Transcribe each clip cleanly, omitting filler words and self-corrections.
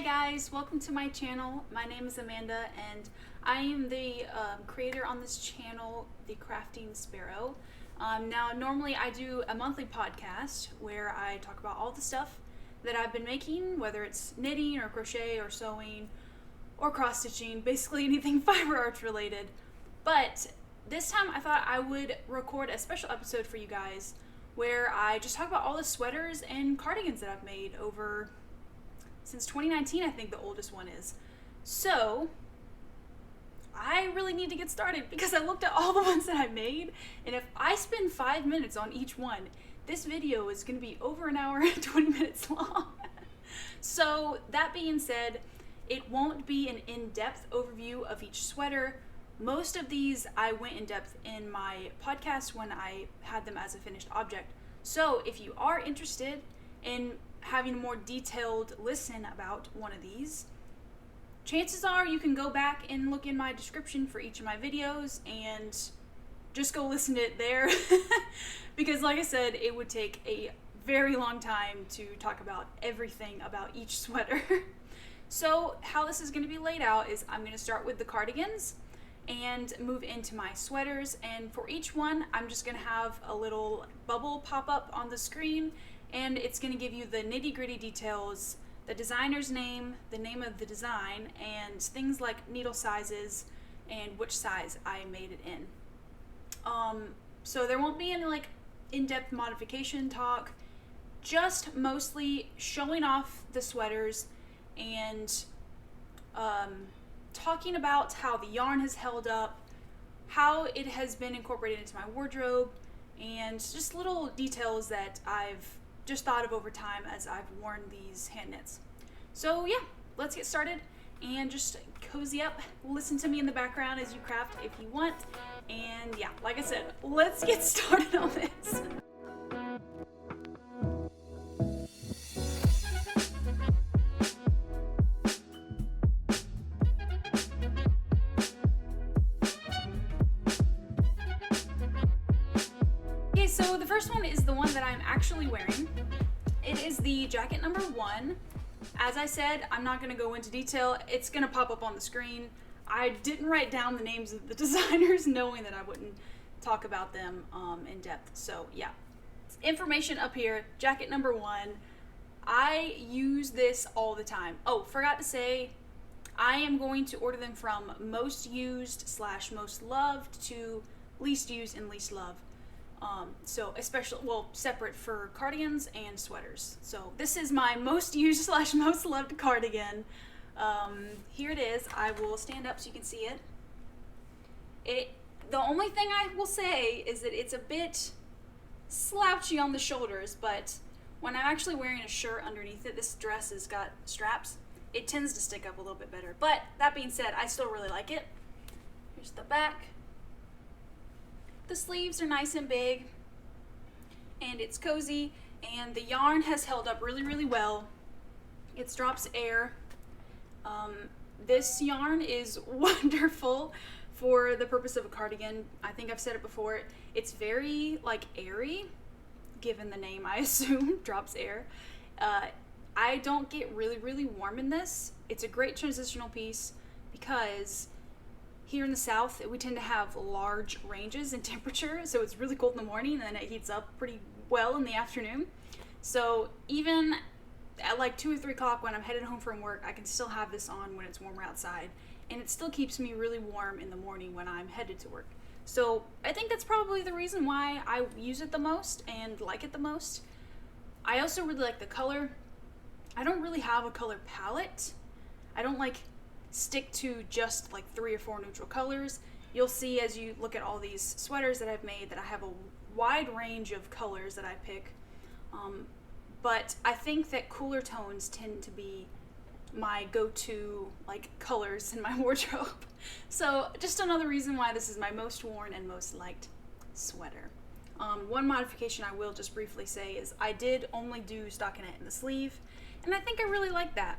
guys, welcome to my channel. My name is Amanda and I am the creator on this channel, The Crafting Sparrow. Now normally I do a monthly podcast where I talk about all the stuff that I've been making, whether it's knitting or crochet or sewing or cross stitching, basically anything fiber arts related. But this time I thought I would record a special episode for you guys where I just talk about all the sweaters and cardigans that I've made over since 2019, I think the oldest one is. So I really need to get started because I looked at all the ones that I made, and if I spend 5 minutes on each one, this video is going to be over an hour and 20 minutes long. So that being said, it won't be an in-depth overview of each sweater. Most of these I went in depth in my podcast when I had them as a finished object. So if you are interested in having a more detailed listen about one of these, chances are you can go back and look in my description for each of my videos and just go listen to it there. Because like I said, it would take a very long time to talk about everything about each sweater. So how this is going to be laid out is I'm going to start with the cardigans and move into my sweaters, and for each one I'm just going to have a little bubble pop up on the screen, and it's going to give you the nitty-gritty details, the designer's name, the name of the design, and things like needle sizes and which size I made it in. So there won't be any like in-depth modification talk, just mostly showing off the sweaters and talking about how the yarn has held up, how it has been incorporated into my wardrobe, and just little details that I've just thought of over time as I've worn these hand knits. So yeah, let's get started and just cozy up. Listen to me in the background as you craft if you want. And yeah, like I said, let's get started on this. Okay, so the first one is the one that I'm actually wearing. It is the jacket number 1. As I said, I'm not going to go into detail. It's going to pop up on the screen. I didn't write down the names of the designers knowing that I wouldn't talk about them in depth. So yeah, information up here, jacket number 1. I use this all the time. Oh, forgot to say, I am going to order them from most used / most loved to least used and least loved. So especially, well, separate for cardigans and sweaters. So this is my most used / most loved cardigan. Here it is. I will stand up so you can see it. The only thing I will say is that it's a bit slouchy on the shoulders, but when I'm actually wearing a shirt underneath it, this dress has got straps, it tends to stick up a little bit better. But that being said, I still really like it. Here's the back. The sleeves are nice and big, and it's cozy, and the yarn has held up really, really well. It drops air. This yarn is wonderful for the purpose of a cardigan. I think I've said it before. It's very like airy, given the name, I assume, drops air. I don't get really, really warm in this. It's a great transitional piece because here in the South, we tend to have large ranges in temperature, so it's really cold in the morning and then it heats up pretty well in the afternoon. So even at like 2 or 3 o'clock when I'm headed home from work, I can still have this on when it's warmer outside, and it still keeps me really warm in the morning when I'm headed to work. So I think that's probably the reason why I use it the most and like it the most. I also really like the color. I don't really have a color palette. I don't like stick to just like 3 or 4 neutral colors. You'll see as you look at all these sweaters that I've made that I have a wide range of colors that I pick. But I think that cooler tones tend to be my go-to like colors in my wardrobe. So just another reason why this is my most worn and most liked sweater. One modification I will just briefly say is I did only do stockinette in the sleeve, and I think I really like that.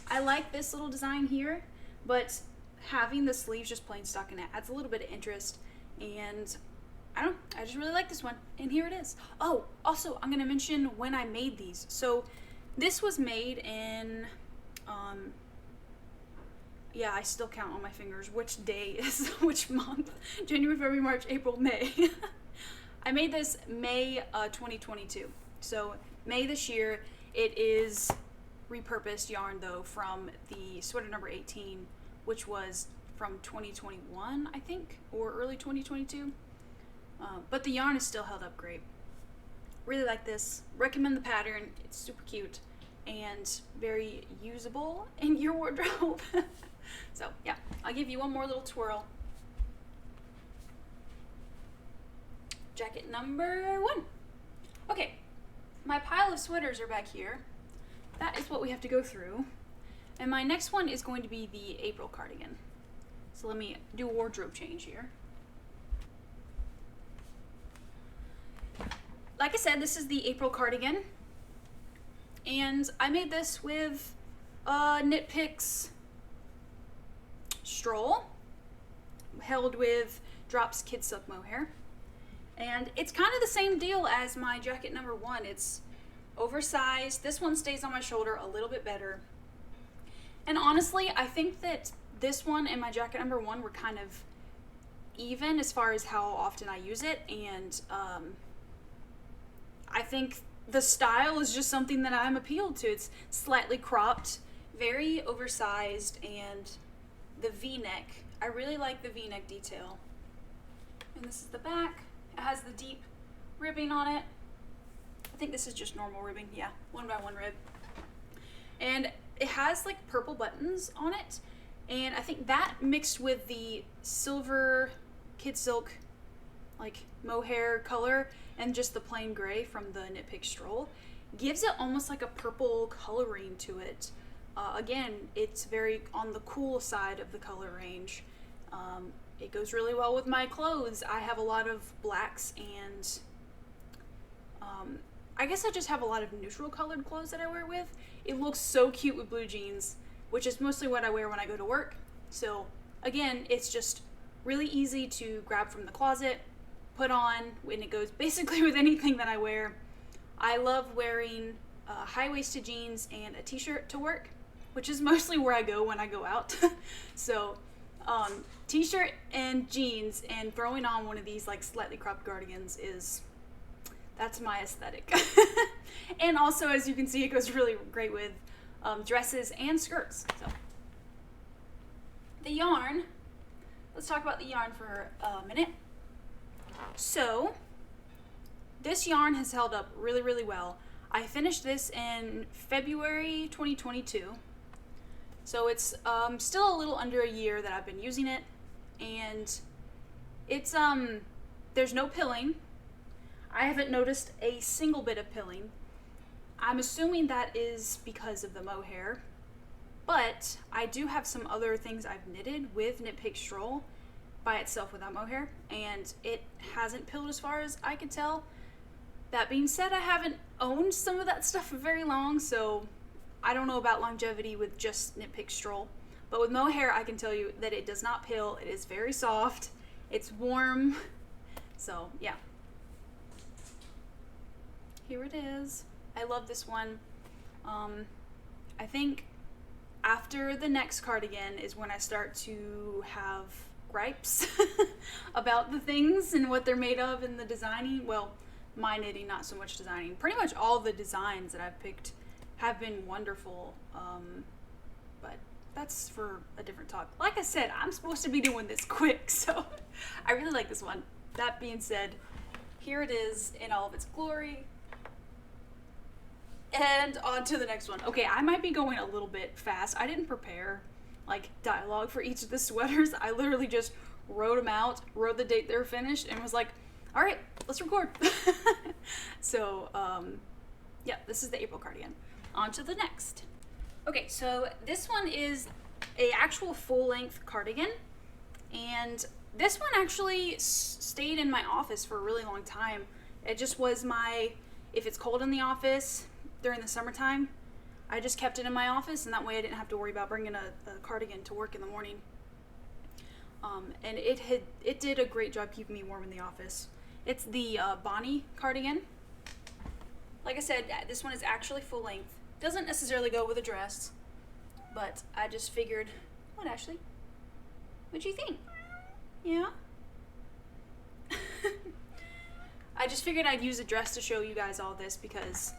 I like this little design here, but having the sleeves just plain stockinette adds a little bit of interest, and I just really like this one, and here it is. Oh, also, I'm going to mention when I made these. So this was made in Yeah, I still count on my fingers which day is which month. January, February, March, April, May. I made this May 2022. So May this year. It is repurposed yarn though from the sweater number 18, which was from 2021, I think, or early 2022. But the yarn is still held up great. Really like this. Recommend the pattern. It's super cute and very usable in your wardrobe. So yeah, I'll give you one more little twirl. Jacket number 1. Okay, my pile of sweaters are back here. That is what we have to go through. And my next one is going to be the April cardigan. So let me do a wardrobe change here. Like I said, this is the April cardigan. And I made this with Knit Picks Stroll, held with Drops Kid Silk Mohair. And it's kind of the same deal as my jacket number 1. It's oversized. This one stays on my shoulder a little bit better. And honestly, I think that this one and my jacket number 1 were kind of even as far as how often I use it. And I think the style is just something that I'm appealed to. It's slightly cropped, very oversized, and the V-neck. I really like the V-neck detail. And this is the back. It has the deep ribbing on it. I think this is just normal ribbing. Yeah, 1x1 rib. And it has like purple buttons on it. And I think that mixed with the silver kid silk like mohair color and just the plain gray from the Knit Pick Stroll gives it almost like a purple coloring to it. Again, it's very on the cool side of the color range. It goes really well with my clothes. I have a lot of blacks and I guess I just have a lot of neutral colored clothes that I wear with. It looks so cute with blue jeans, which is mostly what I wear when I go to work. So again, it's just really easy to grab from the closet, put on, and it goes basically with anything that I wear. I love wearing high-waisted jeans and a t-shirt to work, which is mostly where I go when I go out. So t-shirt and jeans and throwing on one of these like slightly cropped cardigans that's my aesthetic. And also, as you can see, it goes really great with dresses and skirts. So the yarn, let's talk about the yarn for a minute. So this yarn has held up really, really well. I finished this in February 2022. So it's still a little under a year that I've been using it, and it's there's no pilling. I haven't noticed a single bit of pilling. I'm assuming that is because of the mohair, but I do have some other things I've knitted with Knit Pick Stroll by itself without mohair, and it hasn't pilled as far as I can tell. That being said, I haven't owned some of that stuff for very long, so I don't know about longevity with just Knit Pick Stroll. But with mohair, I can tell you that it does not pill. It is very soft. It's warm. So, yeah. Here it is. I love this one. I think after the next cardigan is when I start to have gripes about the things and what they're made of and the designing. Well, my knitting, not so much designing. Pretty much all the designs that I've picked have been wonderful, but that's for a different talk. Like I said, I'm supposed to be doing this quick, so I really like this one. That being said, here it is in all of its glory. And on to the next one. Okay, I might be going a little bit fast. I didn't prepare like dialogue for each of the sweaters. I literally just wrote them out, wrote the date they were finished, and was like, all right, let's record. So, yeah, this is the April cardigan. On to the next. Okay, so this one is a actual full-length cardigan, and this one actually stayed in my office for a really long time. It just was my, if it's cold in the office during the summertime, I just kept it in my office, and that way I didn't have to worry about bringing a cardigan to work in the morning. And it did a great job keeping me warm in the office. It's the Bonnie cardigan. Like I said, this one is actually full length. Doesn't necessarily go with a dress, but I just figured, what, Ashley? What'd you think? Yeah? I just figured I'd use a dress to show you guys all this because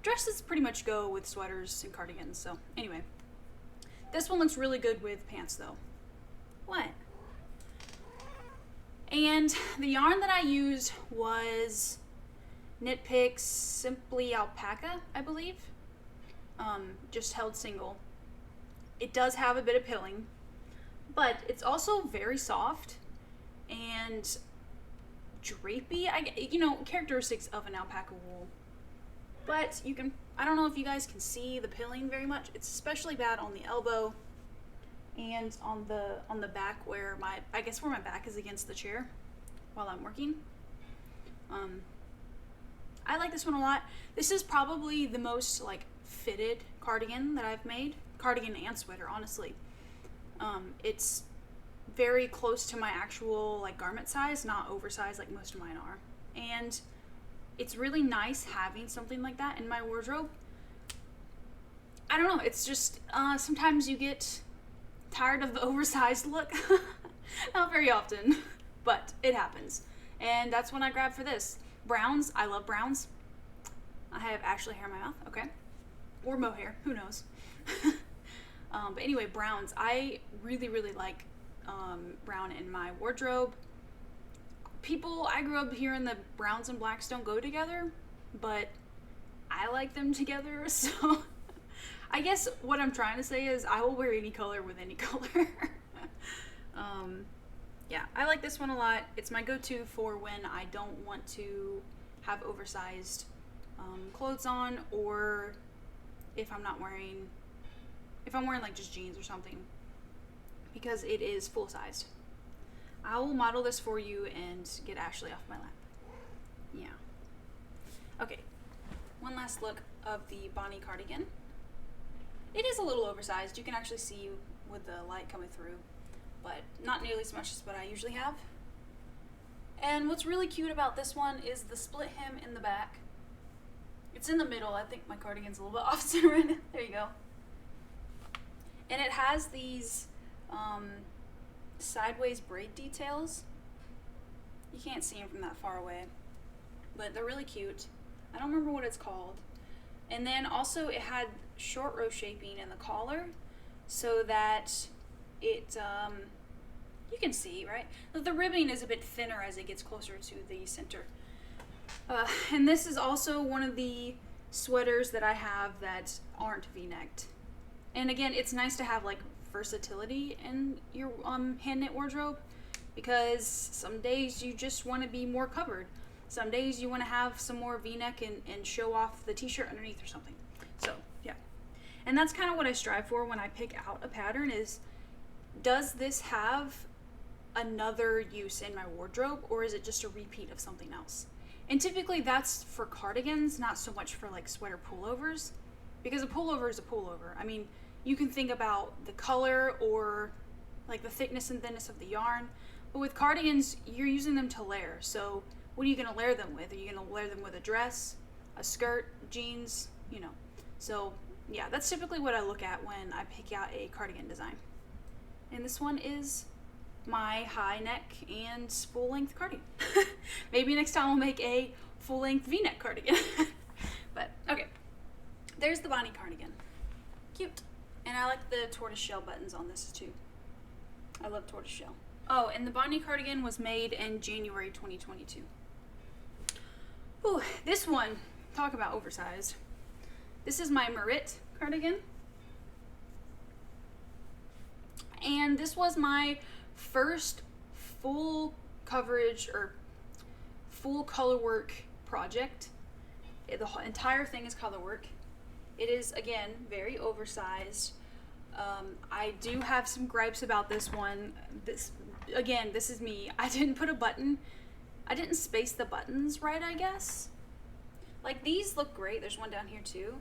dresses pretty much go with sweaters and cardigans. So anyway, this one looks really good with pants though. What? And the yarn that I used was Knit Picks Simply Alpaca, I believe. Just held single. It does have a bit of pilling, but it's also very soft and drapey, characteristics of an alpaca wool. But you can, I don't know if you guys can see the pilling very much. It's especially bad on the elbow and on the back where my back is against the chair while I'm working. I like this one a lot. This is probably the most like fitted cardigan that I've made. Cardigan and sweater, honestly. It's very close to my actual like garment size, not oversized like most of mine are. And it's really nice having something like that in my wardrobe. I don't know, it's just sometimes you get tired of the oversized look. Not very often, but it happens. And that's when I grabbed for this. Browns, I love browns. I have Ashley hair in my mouth, okay. Or mohair, who knows. But anyway, browns. I really, really like brown in my wardrobe. I grew up hearing the browns and blacks don't go together, but I like them together, so I guess what I'm trying to say is I will wear any color with any color. Yeah, I like this one a lot. It's my go-to for when I don't want to have oversized clothes on, or if I'm wearing like just jeans or something, because it is full-sized. I will model this for you and get Ashley off my lap. Yeah. Okay, one last look of the Bonnie cardigan. It is a little oversized. You can actually see with the light coming through, but not nearly as much as what I usually have. And what's really cute about this one is the split hem in the back. It's in the middle. I think my cardigan's a little bit off center right now. There you go. And it has these sideways braid details. You can't see them from that far away, but they're really cute. I don't remember what it's called. And then also it had short row shaping in the collar so that it, you can see, right? The ribbing is a bit thinner as it gets closer to the center. And this is also one of the sweaters that I have that aren't v-necked. And again, it's nice to have like versatility in your hand knit wardrobe, because some days you just want to be more covered. Some days you want to have some more v-neck and show off the t-shirt underneath or something. So yeah, and that's kind of what I strive for when I pick out a pattern is, does this have another use in my wardrobe, or is it just a repeat of something else? And typically that's for cardigans, not so much for like sweater pullovers, because a pullover is a pullover. I mean, you can think about the color or like the thickness and thinness of the yarn, but with cardigans, you're using them to layer. So what are you going to layer them with? Are you going to layer them with a dress, a skirt, jeans, you know? So yeah, that's typically what I look at when I pick out a cardigan design. And this one is my high neck and full length cardigan. Maybe next time I'll make a full length v-neck cardigan. But okay, there's the Bonnie cardigan. Cute. And I like the tortoiseshell buttons on this too. I love tortoiseshell. Oh, and the Bonnie cardigan was made in January 2022. Ooh, this one, talk about oversized. This is my Marit cardigan. And this was my first full coverage or full color work project. The entire thing is color work. It is, again, very oversized. I do have some gripes about this one. This is me. I didn't put a button. I didn't space the buttons right, I guess. Like, these look great. There's one down here too.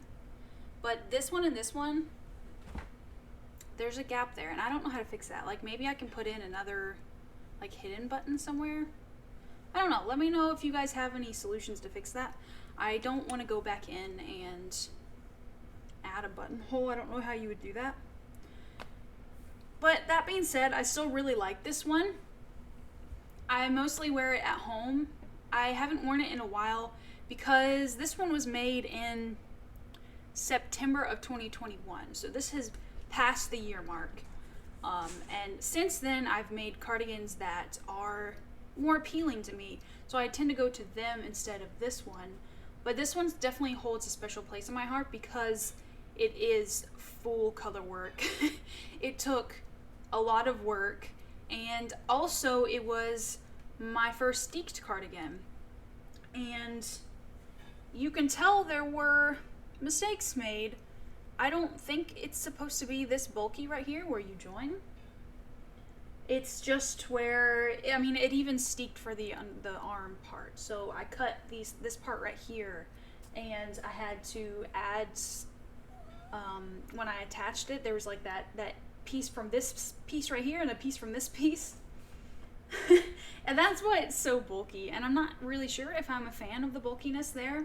But this one and this one, there's a gap there, and I don't know how to fix that. Like, maybe I can put in another, like, hidden button somewhere. I don't know. Let me know if you guys have any solutions to fix that. I don't want to go back in and add a buttonhole. I don't know how you would do that. But that being said, I still really like this one. I mostly wear it at home. I haven't worn it in a while because this one was made in September of 2021. So this has passed the year mark. And since then, I've made cardigans that are more appealing to me. So I tend to go to them instead of this one. But this one definitely holds a special place in my heart because it is full color work. It took a lot of work, and also it was my first steeked cardigan. And you can tell there were mistakes made. I don't think it's supposed to be this bulky right here where you join. It's just where, I mean, it even steeked for the arm part. So I cut this part right here, and I had to add, when I attached it, there was like that piece from this piece right here and a piece from this piece. And that's why it's so bulky, and I'm not really sure if I'm a fan of the bulkiness there.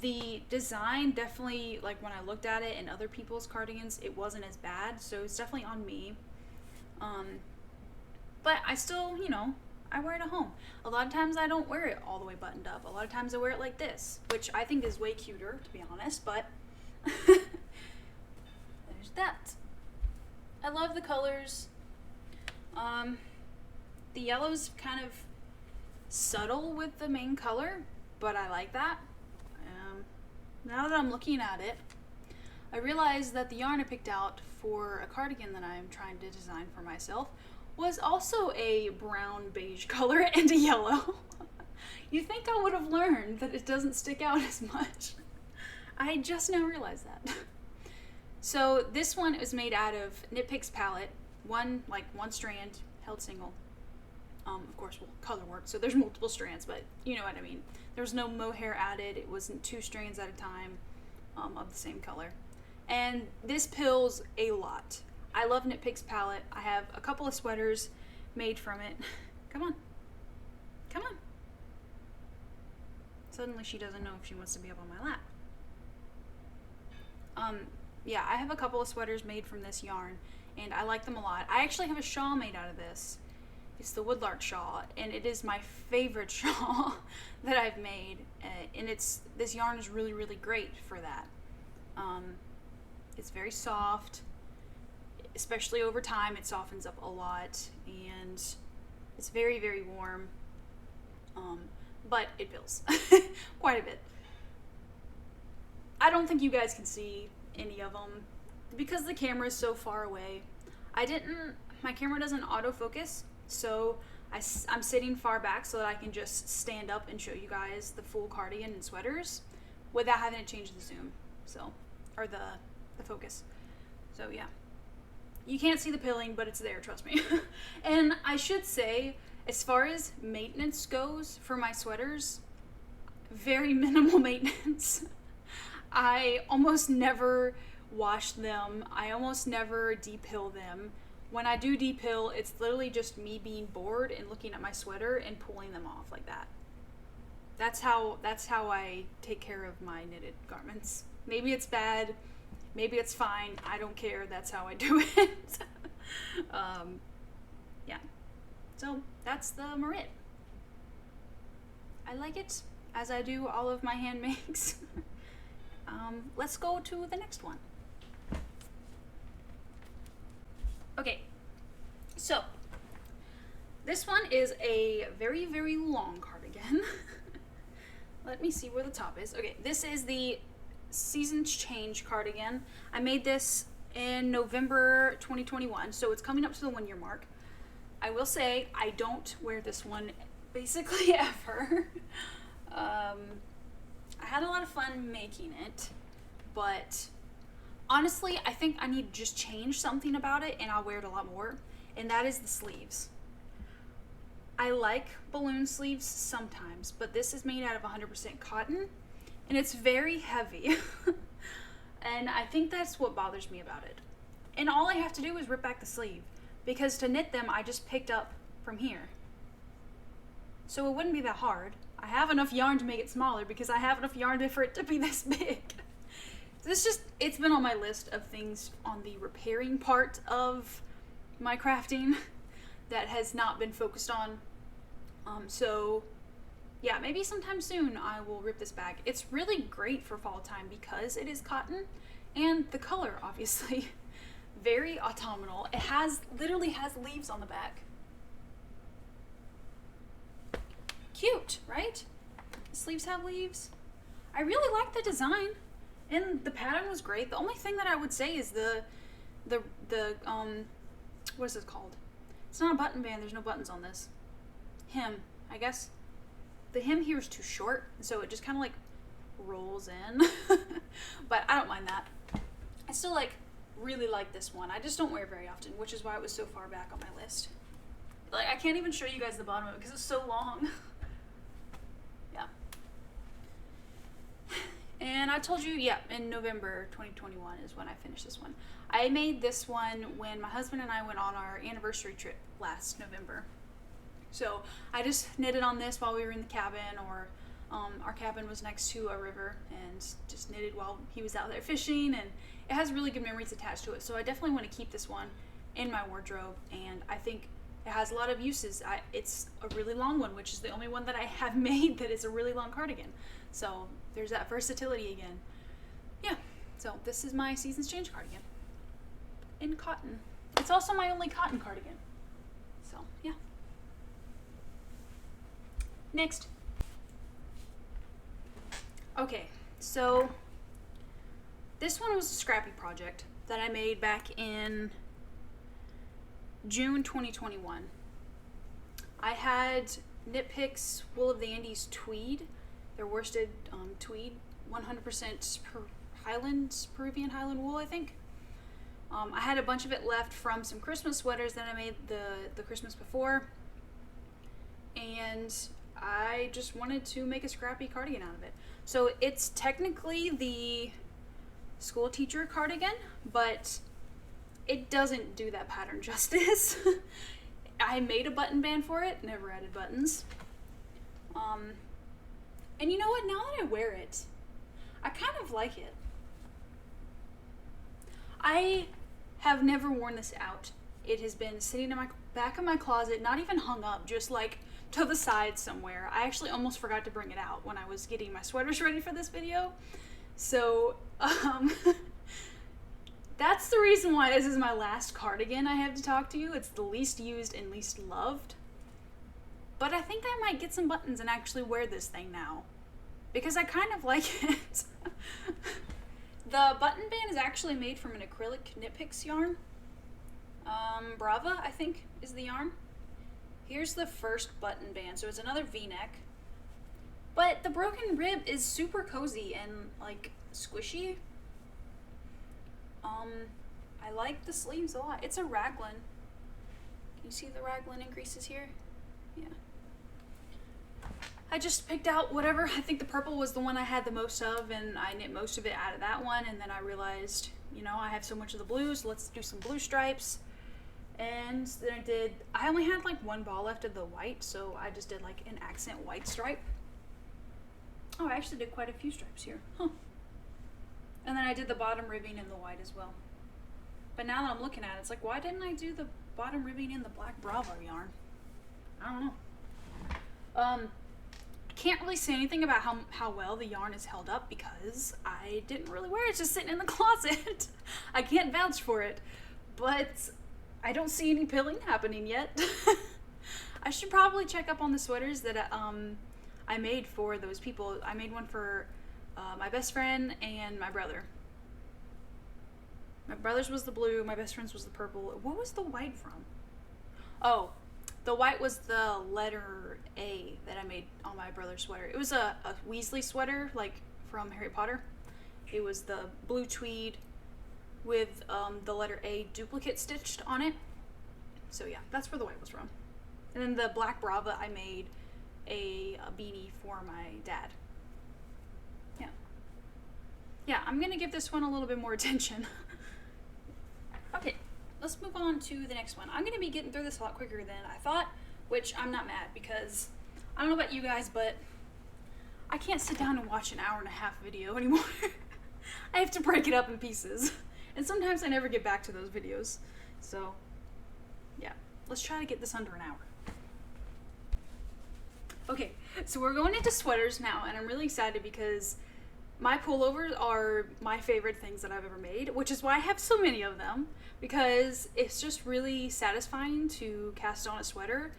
The design definitely, like when I looked at it in other people's cardigans, it wasn't as bad, so it's definitely on me. But I still, you know, I wear it at home. A lot of times I don't wear it all the way buttoned up. A lot of times I wear it like this, which I think is way cuter, to be honest, but there's that. I love the colors. The yellow's kind of subtle with the main color, but I like that. Now that I'm looking at it, I realized that the yarn I picked out for a cardigan that I'm trying to design for myself was also a brown beige color and a yellow. You'd think I would have learned that it doesn't stick out as much. I just now realized that. So this one is made out of Knit Picks palette, one strand held single. Of course, well, color work, so there's multiple strands, but you know what I mean. There's no mohair added. It wasn't 2 strands at a time of the same color. And this pills a lot. I love Knit Picks palette. I have a couple of sweaters made from it. Come on. Come on. Suddenly she doesn't know if she wants to be up on my lap. Yeah, I have a couple of sweaters made from this yarn, and I like them a lot. I actually have a shawl made out of this. It's the Woodlark shawl, and it is my favorite shawl that I've made, and this yarn is really, really great for that. It's very soft, especially over time. It softens up a lot, and it's very, very warm, but it feels quite a bit. I don't think you guys can see any of them because the camera is so far away. My camera doesn't autofocus, so I'm sitting far back so that I can just stand up and show you guys the full cardigan and sweaters without having to change the zoom, or the focus. So yeah, you can't see the pilling, but it's there, trust me. And I should say, as far as maintenance goes for my sweaters, very minimal maintenance. I almost never wash them. I almost never depill them. When I do depill, it's literally just me being bored and looking at my sweater and pulling them off like that. That's how I take care of my knitted garments. Maybe it's bad, maybe it's fine, I don't care, that's how I do it. Yeah. So that's the Marit. I like it, as I do all of my hand makes. Let's go to the next one. Okay, so this one is a very, very long cardigan. Let me see where the top is. Okay, this is the Seasons Change cardigan. I made this in November 2021, so it's coming up to the 1 year mark. I will say I don't wear this one basically ever. I had a lot of fun making it, but honestly, I think I need to just change something about it and I'll wear it a lot more, and that is the sleeves. I like balloon sleeves sometimes, but this is made out of 100% cotton, and it's very heavy. And I think that's what bothers me about it. And all I have to do is rip back the sleeve, because to knit them, I just picked up from here. So it wouldn't be that hard. I have enough yarn to make it smaller because I have enough yarn for it to be this big. So it's been on my list of things on the repairing part of my crafting that has not been focused on. So yeah, maybe sometime soon I will rip this bag. It's really great for fall time because it is cotton, and the color, obviously, very autumnal. It literally has leaves on the back. Cute, right? The sleeves have leaves. I really like the design, and the pattern was great. The only thing that I would say is the what is this called? It's not a button band. There's no buttons on this. Hem, I guess. The hem here is too short, so it just kind of like rolls in. But I don't mind that. I still really like this one. I just don't wear it very often, which is why it was so far back on my list. Like, I can't even show you guys the bottom of it because it's so long. Yeah. And I told you, yeah, in November 2021 is when I finished this one. I made this one when my husband and I went on our anniversary trip last November. So I just knitted on this while we were in the cabin, or our cabin was next to a river, and just knitted while he was out there fishing, and it has really good memories attached to it. So I definitely want to keep this one in my wardrobe, and I think it has a lot of uses. It's a really long one, which is the only one that I have made that is a really long cardigan. So there's that versatility again. Yeah, so this is my Seasons Change cardigan in cotton. It's also my only cotton cardigan. So yeah. Next. Okay, so this one was a scrappy project that I made back in June 2021. I had Knit Picks Wool of the Andes tweed, their worsted tweed, 100% Peruvian Highland wool, I think. I had a bunch of it left from some Christmas sweaters that I made the Christmas before, and I just wanted to make a scrappy cardigan out of it. So it's technically the school teacher cardigan, but it doesn't do that pattern justice. I made a button band for it, never added buttons. And you know what, now that I wear it, I kind of like it. I have never worn this out. It has been sitting in my back of my closet, not even hung up, just like to the side somewhere. I actually almost forgot to bring it out when I was getting my sweaters ready for this video. So, that's the reason why this is my last cardigan I have to talk to you. It's the least used and least loved. But I think I might get some buttons and actually wear this thing now, because I kind of like it. The button band is actually made from an acrylic Knit Picks yarn. Brava, I think, is the yarn. Here's the first button band, so it's another V-neck. But the broken rib is super cozy and like squishy. I like the sleeves a lot. It's a raglan. Can you see the raglan increases here? Yeah. I just picked out whatever. I think the purple was the one I had the most of, and I knit most of it out of that one, and then I realized, you know, I have so much of the blues, let's do some blue stripes. And then I only had like one ball left of the white, so I just did like an accent white stripe. Oh, I actually did quite a few stripes here. Huh. And then I did the bottom ribbing in the white as well. But now that I'm looking at it, it's like, why didn't I do the bottom ribbing in the black Bravo yarn? I don't know. Can't really say anything about how well the yarn is held up because I didn't really wear it. It's just sitting in the closet. I can't vouch for it. But I don't see any pilling happening yet. I should probably check up on the sweaters that I made for those people. I made one for my best friend and my brother. My brother's was the blue, my best friend's was the purple. What was the white from? Oh, the white was the letter A that I made on my brother's sweater. It was a Weasley sweater, like from Harry Potter. It was the blue tweed with the letter A duplicate stitched on it. So yeah, that's where the white was from. And then the black Brava, I made a beanie for my dad. Yeah. Yeah, I'm gonna give this one a little bit more attention. Okay, let's move on to the next one. I'm gonna be getting through this a lot quicker than I thought, which I'm not mad, because I don't know about you guys, but I can't sit down and watch an hour-and-a-half video anymore. I have to break it up in pieces. And sometimes I never get back to those videos. So, let's try to get this under an hour. Okay, so we're going into sweaters now, and I'm really excited because my pullovers are my favorite things that I've ever made, which is why I have so many of them, because it's just really satisfying to cast on a sweater,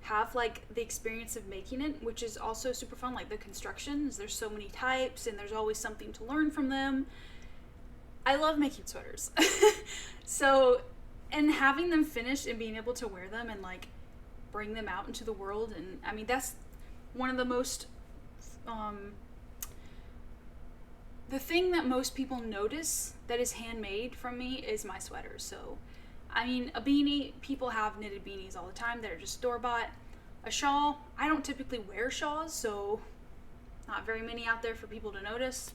have like the experience of making it, which is also super fun, like the constructions. There's so many types and there's always something to learn from them. I love making sweaters. So, and having them finished and being able to wear them and like bring them out into the world, and I mean that's one of the most the thing that most people notice that is handmade from me is my sweaters. So I mean, a beanie, people have knitted beanies all the time that are just store-bought. A shawl, I don't typically wear shawls, so not very many out there for people to notice.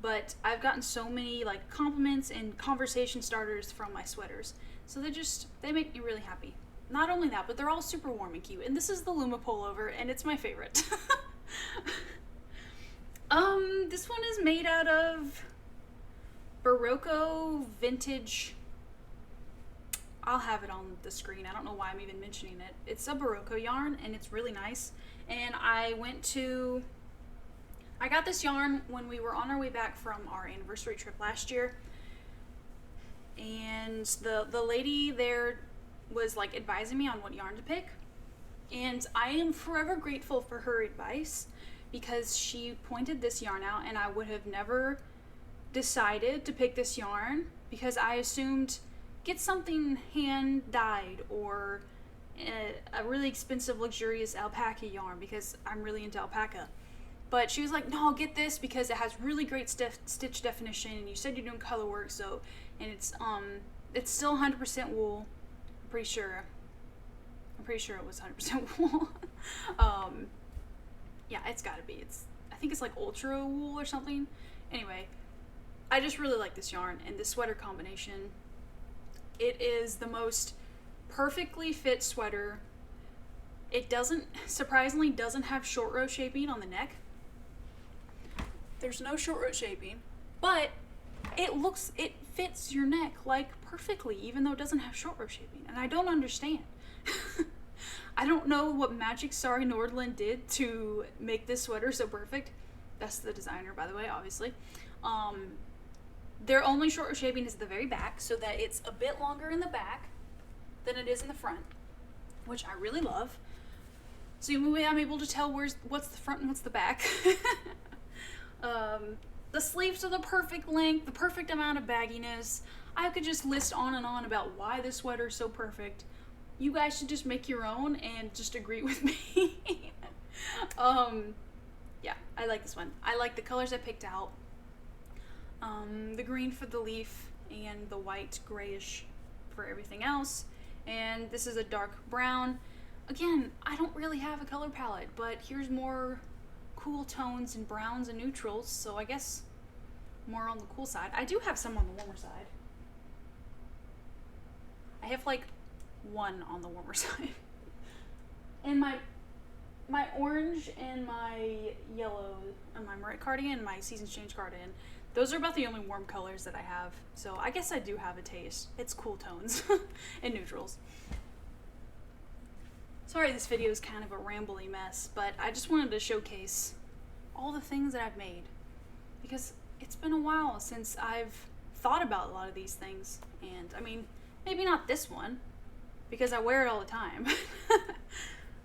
But I've gotten so many like compliments and conversation starters from my sweaters. So they make me really happy. Not only that, but they're all super warm and cute. And this is the Lumme pullover, and it's my favorite. This one is made out of Barocco vintage. I'll have it on the screen. I don't know why I'm even mentioning it. It's a Barocco yarn, and it's really nice. And I got this yarn when we were on our way back from our anniversary trip last year. And the lady there was like advising me on what yarn to pick. And I am forever grateful for her advice, because she pointed this yarn out, and I would have never decided to pick this yarn because I assumed get something hand dyed or a really expensive luxurious alpaca yarn, because I'm really into alpaca. But she was like, no, get this because it has really great stitch definition, and you said you're doing color work, so, and it's still 100% wool. I'm pretty sure it was 100% wool. Yeah, it's gotta be. I think it's like ultra wool or something. Anyway, I just really like this yarn and this sweater combination. It is the most perfectly fit sweater. It surprisingly doesn't have short row shaping on the neck. There's no short row shaping, but it fits your neck like perfectly, even though it doesn't have short row shaping. And I don't understand. I don't know what magic Sari Nordland did to make this sweater so perfect. That's the designer, by the way, obviously. Their only short row shaping is at the very back, so that it's a bit longer in the back than it is in the front, which I really love. So I'm able to tell what's the front and what's the back. The sleeves are the perfect length, the perfect amount of bagginess. I could just list on and on about why this sweater is so perfect. You guys should just make your own and just agree with me. Yeah, I like this one. I like the colors I picked out. The green for the leaf and the white grayish for everything else. And this is a dark brown. Again, I don't really have a color palette, but here's more cool tones and browns and neutrals, so I guess more on the cool side. I do have some on the warmer side. I have like one on the warmer side. And my orange and my yellow and my Marit cardigan and my Seasons Change cardigan, those are about the only warm colors that I have. So I guess I do have a taste. It's cool tones and neutrals. Sorry this video is kind of a rambly mess, but I just wanted to showcase all the things that I've made, because it's been a while since I've thought about a lot of these things. And I mean, maybe not this one, because I wear it all the time.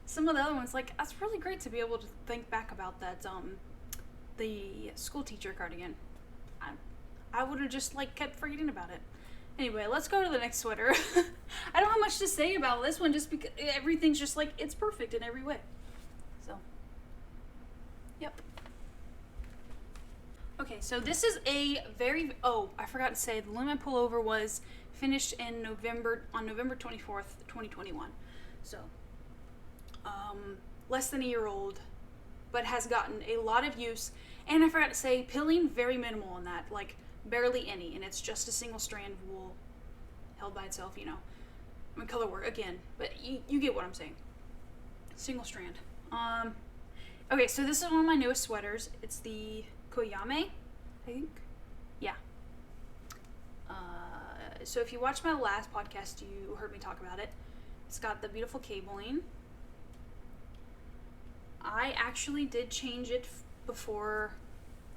Some of the other ones, like, that's really great to be able to think back about that, the school teacher cardigan. I would have just, like, kept forgetting about it. Anyway, let's go to the next sweater. I don't have much to say about this one, just because everything's just, like, it's perfect in every way. So, yep. Okay, so this is a I forgot to say, the Lumme pullover was finished on November 24th, 2021. So, less than a year old, but has gotten a lot of use. And I forgot to say, pilling, very minimal on that, like barely any, and it's just a single strand of wool held by itself, you know. I mean, color work again, but you get what I'm saying. Single strand. Okay, so this is one of my newest sweaters. It's the Koyamae, I think. Yeah. So if you watched my last podcast, you heard me talk about it. It's got the beautiful cabling. I actually did change it before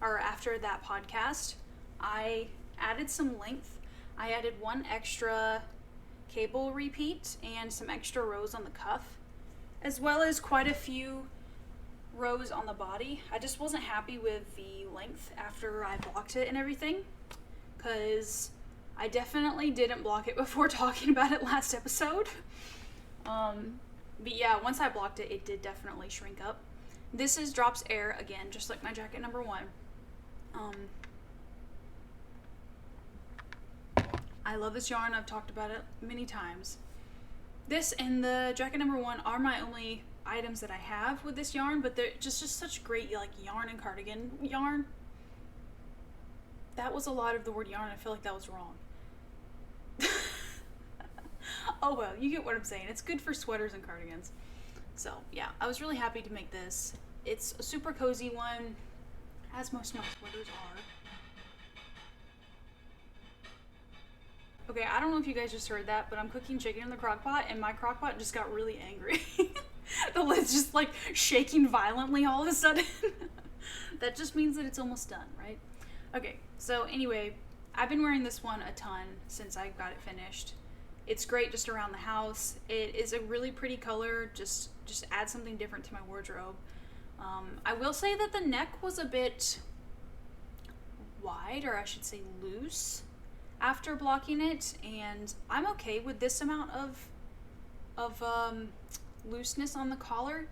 or after that podcast. I added some length. I added one extra cable repeat and some extra rows on the cuff, as well as quite a few rows on the body. I just wasn't happy with the length after I blocked it and everything, because I definitely didn't block it before talking about it last episode. But yeah, once I blocked it, it did definitely shrink up. This is drops air again, just like my jacket number 1. I love this yarn. I've talked about it many times. This and the jacket number 1 are my only items that I have with this yarn, but they're just such great like yarn and cardigan yarn. That was a lot of the word yarn. I feel like that was wrong. Oh well, you get what I'm saying. It's good for sweaters and cardigans. So yeah, I was really happy to make this. It's a super cozy one, as most snow sweaters are. Okay, I don't know if you guys just heard that, but I'm cooking chicken in the crock pot, and my crock pot just got really angry. The lid's just like shaking violently all of a sudden. That just means that it's almost done, right? Okay, so anyway, I've been wearing this one a ton since I got it finished. It's great just around the house. It is a really pretty color, just add something different to my wardrobe. I will say that the neck was a bit wide, or I should say loose, after blocking it, and I'm okay with this amount of looseness on the collar,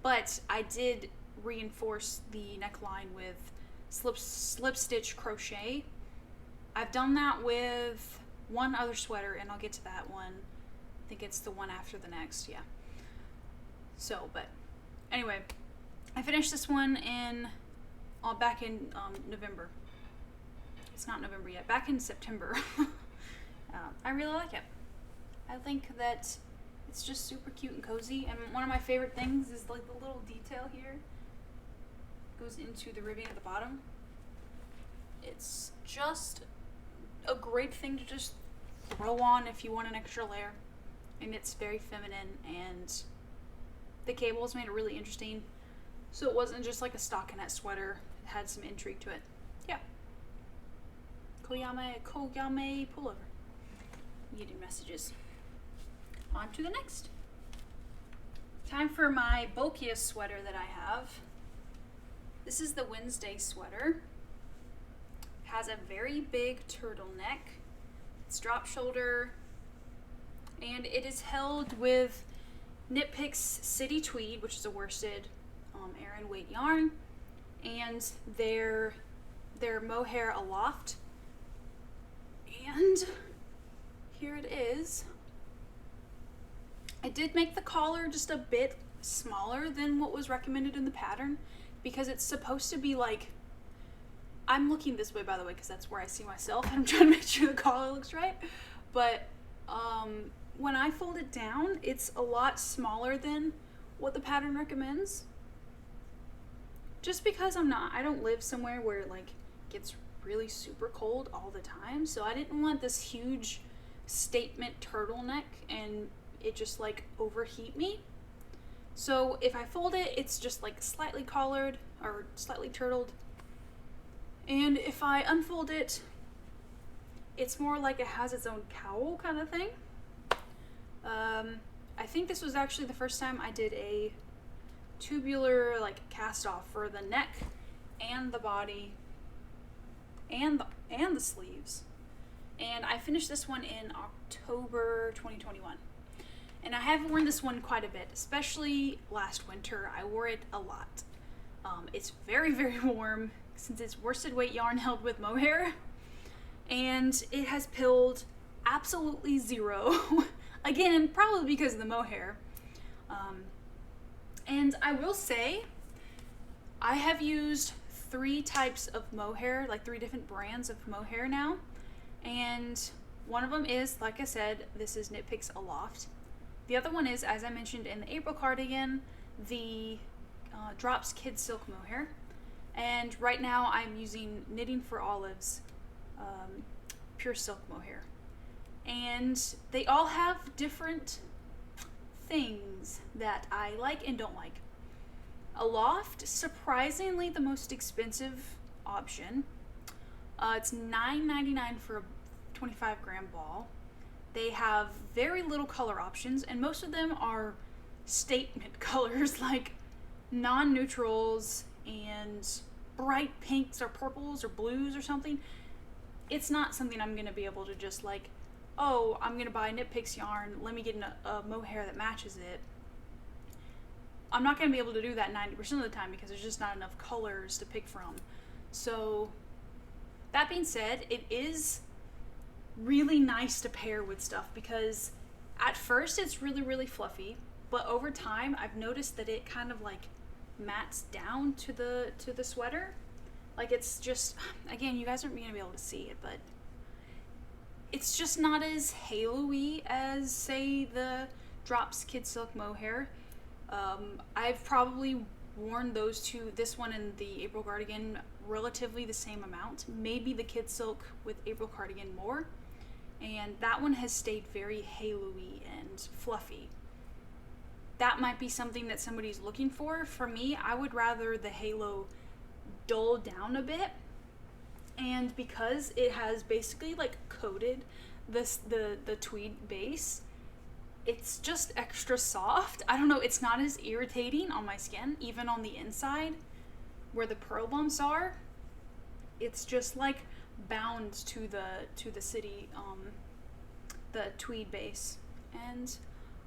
but I did reinforce the neckline with slip stitch crochet. I've done that with one other sweater, and I'll get to that one. I think it's the one after the next, yeah. So, but anyway, I finished this one back in November. It's not November yet, back in September. I really like it. I think that it's just super cute and cozy, and one of my favorite things is like the little detail here goes into the ribbing at the bottom. It's just a great thing to just throw on if you want an extra layer, and it's very feminine, and the cables made it really interesting, so it wasn't just like a stockinette sweater. It had some intrigue to it. Yeah. Koyamae pullover. Getting messages. On to the next. Time for my bulkiest sweater that I have. This is the Wednesday sweater. It has a very big turtleneck. It's drop shoulder, and it is held with Knit Picks City Tweed, which is a worsted Aran weight yarn, and their mohair aloft. And here it is. I did make the collar just a bit smaller than what was recommended in the pattern, because it's supposed to be like, I'm looking this way, by the way, because that's where I see myself, and I'm trying to make sure the collar looks right. But when I fold it down, it's a lot smaller than what the pattern recommends. Just because I don't live somewhere where it like gets really super cold all the time, so I didn't want this huge statement turtleneck and it just like overheat me. So if I fold it, it's just like slightly collared or slightly turtled, and if I unfold it, it's more like it has its own cowl kind of thing. I think this was actually the first time I did a tubular like cast off for the neck and the body and the sleeves, and I finished this one in October 2021, and I have worn this one quite a bit, especially last winter. I wore it a lot. It's very, very warm since it's worsted weight yarn held with mohair, and it has pilled absolutely zero. Again, probably because of the mohair. And I will say, I have used 3 types of mohair, like 3 different brands of mohair now, and one of them is, like I said, this is Knit Picks Aloft. The other one is, as I mentioned in the April cardigan, the Drops Kid Silk mohair, and right now I'm using Knitting for Olives Pure Silk mohair, and they all have different things that I like and don't like. Aloft, surprisingly the most expensive option. It's $9.99 for a 25 gram ball. They have very little color options, and most of them are statement colors like non-neutrals and bright pinks or purples or blues or something. It's not something I'm going to be able to just like, oh, I'm going to buy Knit Picks yarn, let me get a mohair that matches it. I'm not going to be able to do that 90% of the time because there's just not enough colors to pick from. So, that being said, it is really nice to pair with stuff because at first it's really, really fluffy, but over time I've noticed that it kind of like mats down to the sweater. Like it's just, again, you guys aren't going to be able to see it, but it's just not as halo-y as, say, the Drops Kid Silk mohair. I've probably worn this one and the April Cardigan relatively the same amount. Maybe the Kid Silk with April Cardigan more. And that one has stayed very halo-y and fluffy. That might be something that somebody's looking for. For me, I would rather the halo dull down a bit. And because it has basically like coated the tweed base, it's just extra soft. I don't know, it's not as irritating on my skin, even on the inside where the pearl bumps are. It's just like bound to the city, the tweed base, and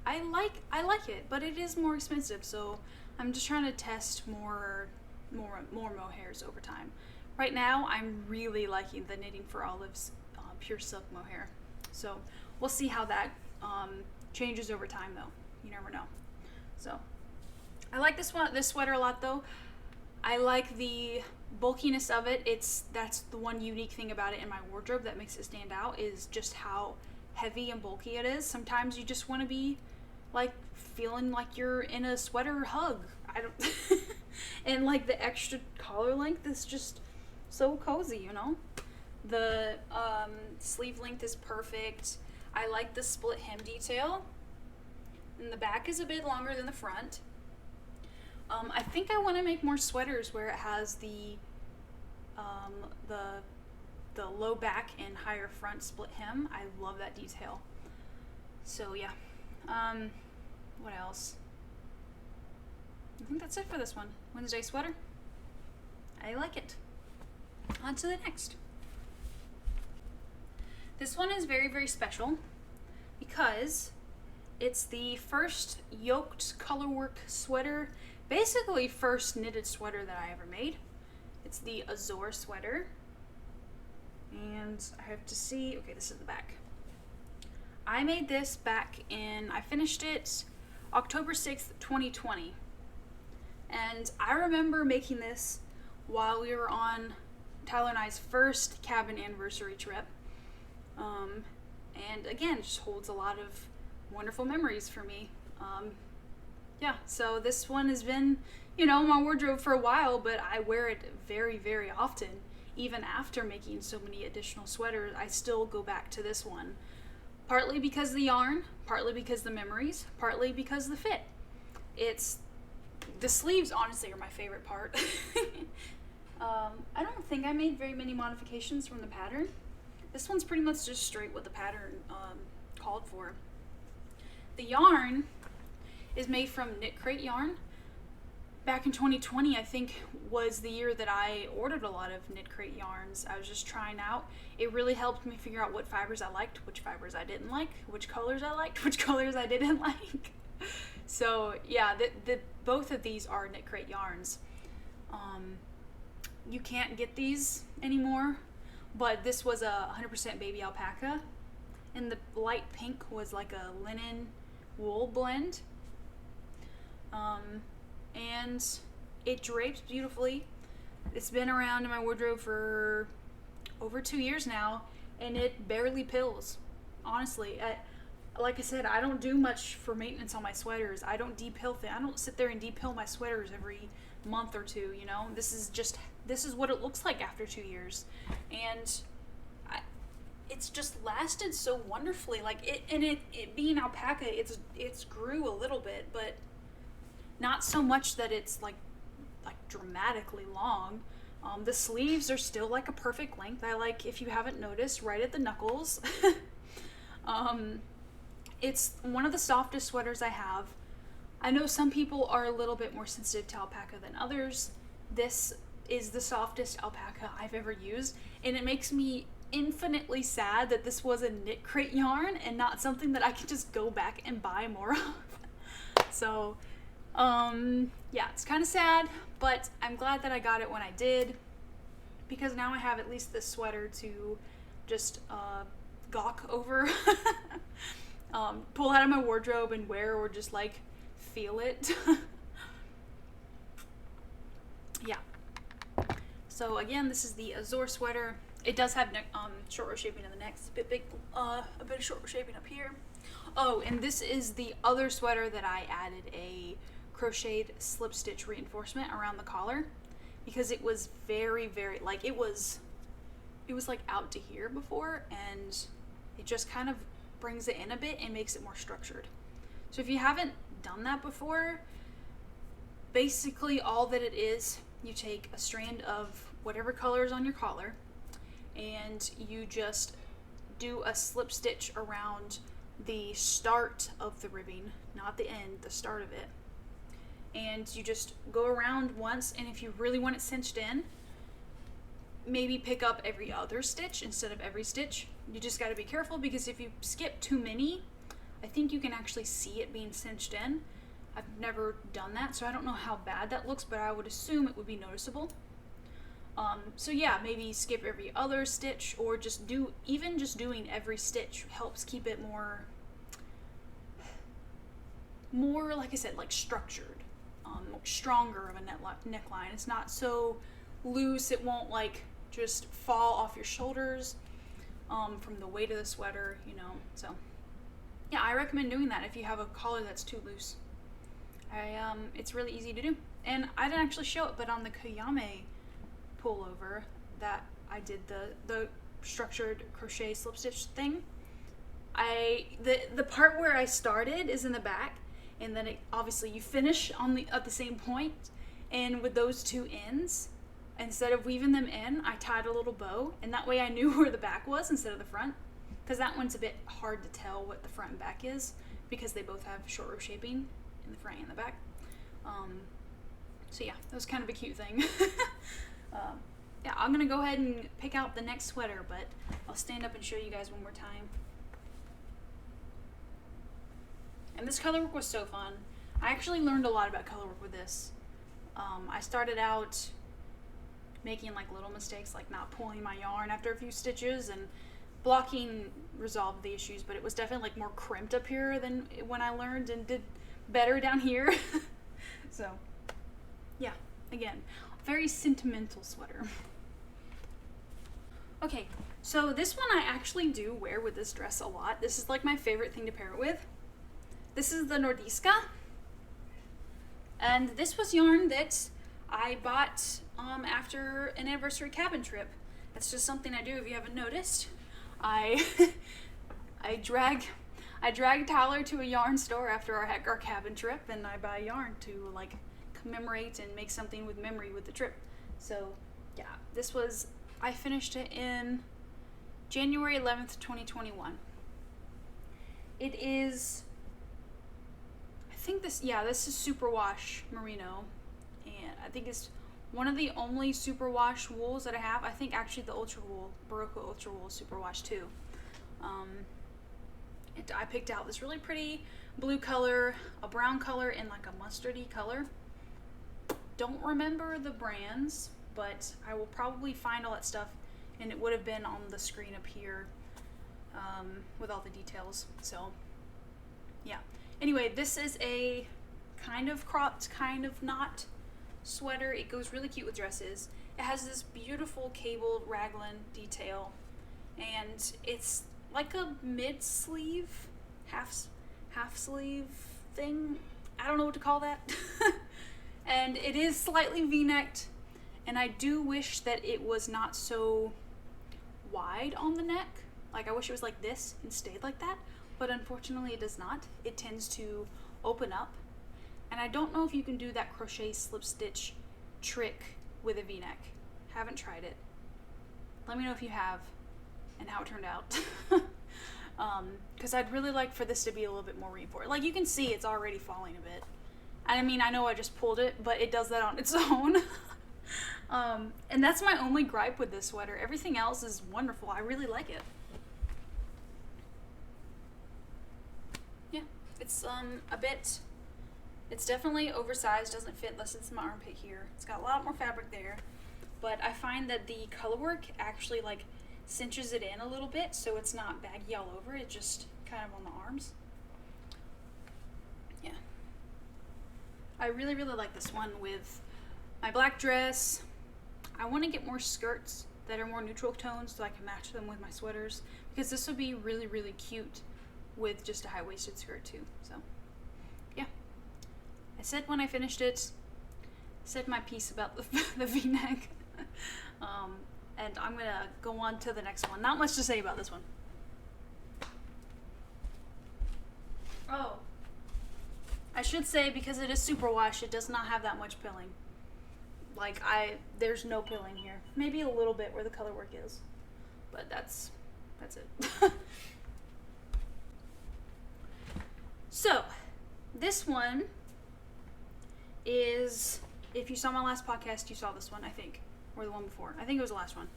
I like it, but it is more expensive, so I'm just trying to test more mohairs over time. Right now, I'm really liking the Knitting for Olives Pure Silk mohair, so we'll see how that changes over time, though. You never know. So I like this sweater a lot, though. I like the bulkiness of it. That's the one unique thing about it in my wardrobe that makes it stand out, is just how heavy and bulky it is. Sometimes you just want to be like feeling like you're in a sweater hug. And like the extra collar length is just so cozy, you know. The sleeve length is perfect. I like the split hem detail, and the back is a bit longer than the front. I think I want to make more sweaters where it has the low back and higher front split hem. I love that detail. So yeah. What else? I think that's it for this one. Wednesday sweater. I like it. On to the next. This one is very, very special because it's the first yoked colorwork sweater, basically first knitted sweater that I ever made. It's the Azor sweater. And I have to see, okay, this is the back. I made this I finished it October 6th, 2020. And I remember making this while we were on Tyler and I's first cabin anniversary trip. And again, it just holds a lot of wonderful memories for me. Yeah, so this one has been, in my wardrobe for a while, but I wear it very, very often. Even after making so many additional sweaters, I still go back to this one. Partly because of the yarn, partly because of the memories, partly because of the fit. The sleeves, honestly, are my favorite part. I don't think I made very many modifications from the pattern. This one's pretty much just straight what the pattern called for. The yarn is made from Knit Crate yarn. Back in 2020, I think, was the year that I ordered a lot of Knit Crate yarns. I was just trying out. It really helped me figure out what fibers I liked, which fibers I didn't like, which colors I liked, which colors I didn't like. So yeah, both of these are Knit Crate yarns. You can't get these anymore, but this was a 100% baby alpaca, and the light pink was like a linen wool blend. And it drapes beautifully. It's been around in my wardrobe for over 2 years now, and it barely pills. Honestly, like I said, I don't do much for maintenance on my sweaters. I don't depill things. I don't sit there and depill my sweaters every month or two, This is what it looks like after 2 years. And it's just lasted so wonderfully. Like it being alpaca, it's grew a little bit, but not so much that it's like dramatically long. The sleeves are still like a perfect length. I like, if you haven't noticed, right at the knuckles. It's one of the softest sweaters I have. I know some people are a little bit more sensitive to alpaca than others. This is the softest alpaca I've ever used, and it makes me infinitely sad that this was a Knit Crate yarn and not something that I could just go back and buy more of. So, yeah, it's kind of sad, but I'm glad that I got it when I did, because now I have at least this sweater to just gawk over, pull out of my wardrobe and wear, or just like feel it. Yeah. So again, this is the Azor sweater. It does have short row shaping in the neck. It's a bit big, a bit of short row shaping up here. Oh, and this is the other sweater that I added a crocheted slip stitch reinforcement around the collar, because it was very, like it was like out to here before, and it just kind of brings it in a bit and makes it more structured. So if you haven't done that before, basically all that it is, you take a strand of whatever color is on your collar, and you just do a slip stitch around the start of the ribbing, not the end, the start of it. And you just go around once, and if you really want it cinched in, maybe pick up every other stitch instead of every stitch. You just got to be careful, because if you skip too many, I think you can actually see it being cinched in. I've never done that, so I don't know how bad that looks, but I would assume it would be noticeable. So yeah, maybe skip every other stitch, or just doing every stitch helps keep it more, like I said, like structured, stronger of a neckline. It's not so loose, it won't like just fall off your shoulders from the weight of the sweater, you know. So yeah, I recommend doing that if you have a collar that's too loose. It's really easy to do. And I didn't actually show it, but on the Koyamae pullover that I did the structured crochet slip stitch thing, the part where I started is in the back, and then obviously you finish at the same point, and with those two ends, instead of weaving them in, I tied a little bow, and that way I knew where the back was instead of the front, because that one's a bit hard to tell what the front and back is, because they both have short row shaping in the front and the back. So yeah, that was kind of a cute thing. Yeah, I'm gonna go ahead and pick out the next sweater, but I'll stand up and show you guys one more time. And this color work was so fun. I actually learned a lot about color work with this. I started out making like little mistakes, like not pulling my yarn after a few stitches, and blocking resolved the issues, but it was definitely like more crimped up here than when I learned, and did better down here. So yeah, again, very sentimental sweater. Okay, so this one I actually do wear with this dress a lot. This is like my favorite thing to pair it with. This is the Nordiska, and this was yarn that I bought after an anniversary cabin trip. That's just something I do, if you haven't noticed. I drag Tyler to a yarn store after our cabin trip, and I buy yarn to like commemorate and make something with memory with the trip. So yeah, I finished it in January 11th, 2021. It is, I think this is superwash merino, and I think it's one of the only superwash wools that I have. I think actually the ultra wool, Barocco ultra wool, is superwash too. I picked out this really pretty blue color, a brown color, and like a mustardy color. Don't remember the brands, but I will probably find all that stuff, and it would have been on the screen up here with all the details. So yeah, anyway, this is a kind of cropped, kind of not sweater. It goes really cute with dresses. It has this beautiful cable raglan detail, and it's like a mid-sleeve, half sleeve thing. I don't know what to call that. And it is slightly v-necked, and I do wish that it was not so wide on the neck. Like, I wish it was like this and stayed like that, but unfortunately it does not. It tends to open up, and I don't know if you can do that crochet slip stitch trick with a v-neck. Haven't tried it. Let me know if you have and how it turned out. Because I'd really like for this to be a little bit more reinforced. Like, you can see it's already falling a bit. I mean, I know I just pulled it, but it does that on its own. And that's my only gripe with this sweater. Everything else is wonderful. I really like it. Yeah, it's it's definitely oversized, doesn't fit unless it's in my armpit here. It's got a lot more fabric there, but I find that the color work actually like cinches it in a little bit, so it's not baggy all over. It's just kind of on the arms. Yeah, I really like this one with my black dress. I want to get more skirts that are more neutral tones so I can match them with my sweaters, because this would be really cute with just a high-waisted skirt too. So yeah, I said when I finished it, said my piece about the v-neck. And I'm gonna go on to the next one. Not much to say about this one. Oh, I should say, because it is superwash, it does not have that much pilling. Like, there's no pilling here. Maybe a little bit where the color work is, but that's it. So, this one is, if you saw my last podcast, you saw this one, I think. Or the one before. I think it was the last one.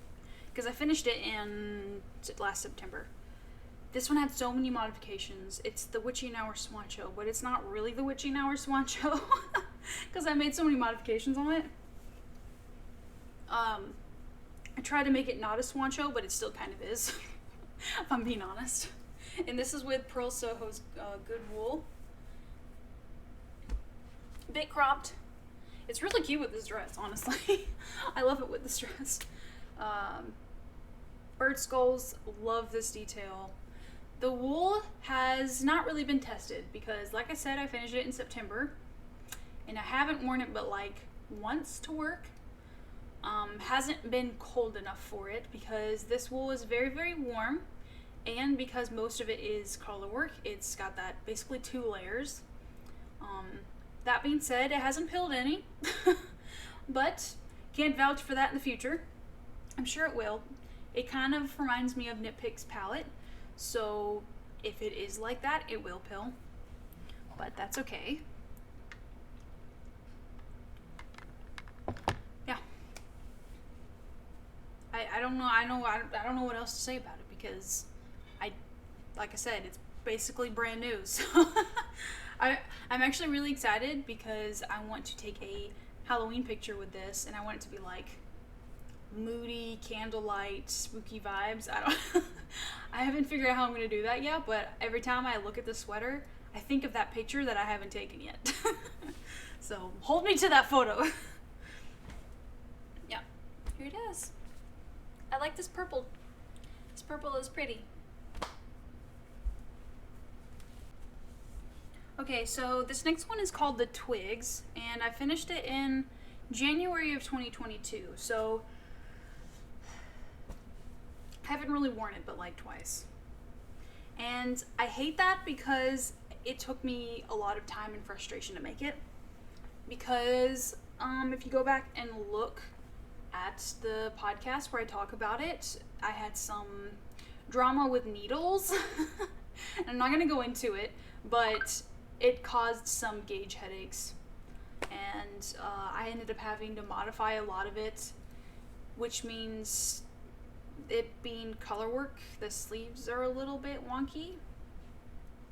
Because I finished it in last September. This one had so many modifications. It's the Witching Hour Swoncho, but it's not really the Witching Hour Swoncho. Because I made so many modifications on it. I tried to make it not a Swoncho, but it still kind of is. If I'm being honest. And this is with Pearl Soho's Good Wool. A bit cropped. It's really cute with this dress, honestly. I love it with this dress. Bird skulls, love this detail. The wool has not really been tested because, like I said, I finished it in September. And I haven't worn it but like once to work. Hasn't been cold enough for it because this wool is very warm. And because most of it is color work, it's got that basically 2 layers. That being said, it hasn't pilled any, but can't vouch for that in the future. I'm sure it will. It kind of reminds me of Knit Picks palette, so if it is like that, it will pill, but that's okay. Yeah. I don't know. I don't know what else to say about it because like I said, it's basically brand new. So I'm actually really excited because I want to take a Halloween picture with this, and I want it to be like moody, candlelight, spooky vibes. I haven't figured out how I'm going to do that yet, but every time I look at the sweater, I think of that picture that I haven't taken yet. So hold me to that photo. Yeah, here it is. I like this purple. This purple is pretty. Okay, so this next one is called the Twigs, and I finished it in January of 2022, so I haven't really worn it but like twice. And I hate that because it took me a lot of time and frustration to make it. Because if you go back and look at the podcast where I talk about it, I had some drama with needles. And I'm not going to go into it, but it caused some gauge headaches, and I ended up having to modify a lot of it, which means it being color work, the sleeves are a little bit wonky.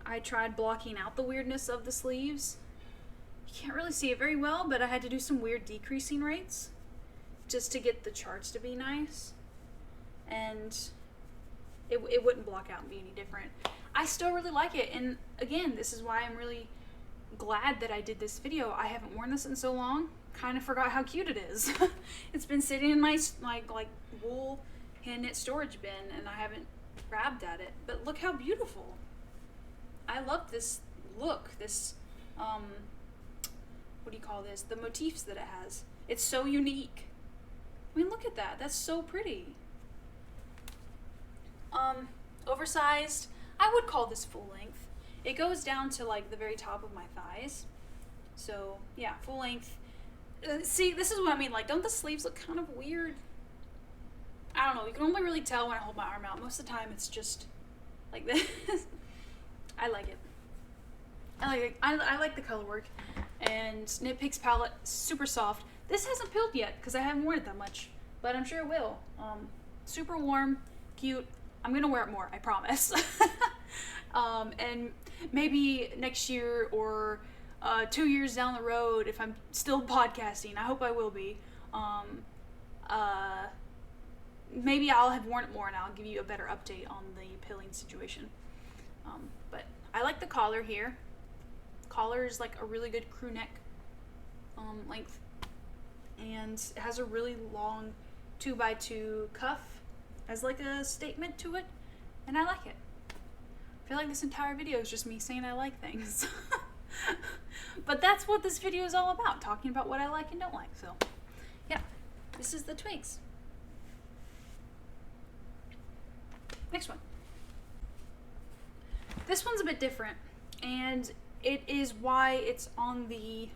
I tried blocking out the weirdness of the sleeves. You can't really see it very well, but I had to do some weird decreasing rates just to get the charts to be nice, and it wouldn't block out and be any different. I still really like it, and again, this is why I'm really glad that I did this video. I haven't worn this in so long, kind of forgot how cute it is. It's been sitting in my like wool hand knit storage bin, and I haven't grabbed at it, but look how beautiful. I love this look, this what do you call this, the motifs that it has. It's so unique. I mean, look at that, that's so pretty. oversized. I would call this full length. It goes down to like the very top of my thighs. So yeah, full length. See, this is what I mean. Like, don't the sleeves look kind of weird? I don't know. You can only really tell when I hold my arm out. Most of the time, it's just like this. I like it. I like it. I like the color work. And Nitpick's palette, super soft. This hasn't peeled yet because I haven't worn it that much, but I'm sure it will. Super warm, cute. I'm gonna wear it more, I promise. And maybe next year or 2 years down the road, if I'm still podcasting, I hope I will be. Maybe I'll have worn it more and I'll give you a better update on the pilling situation. But I like the collar here. Collar is like a really good crew neck length, and it has a really long 2x2 cuff as like a statement to it, and I like it. I feel like this entire video is just me saying I like things. But that's what this video is all about, talking about what I like and don't like. So yeah, this is the Twigs. Next one. This one's a bit different, and it is why it's on the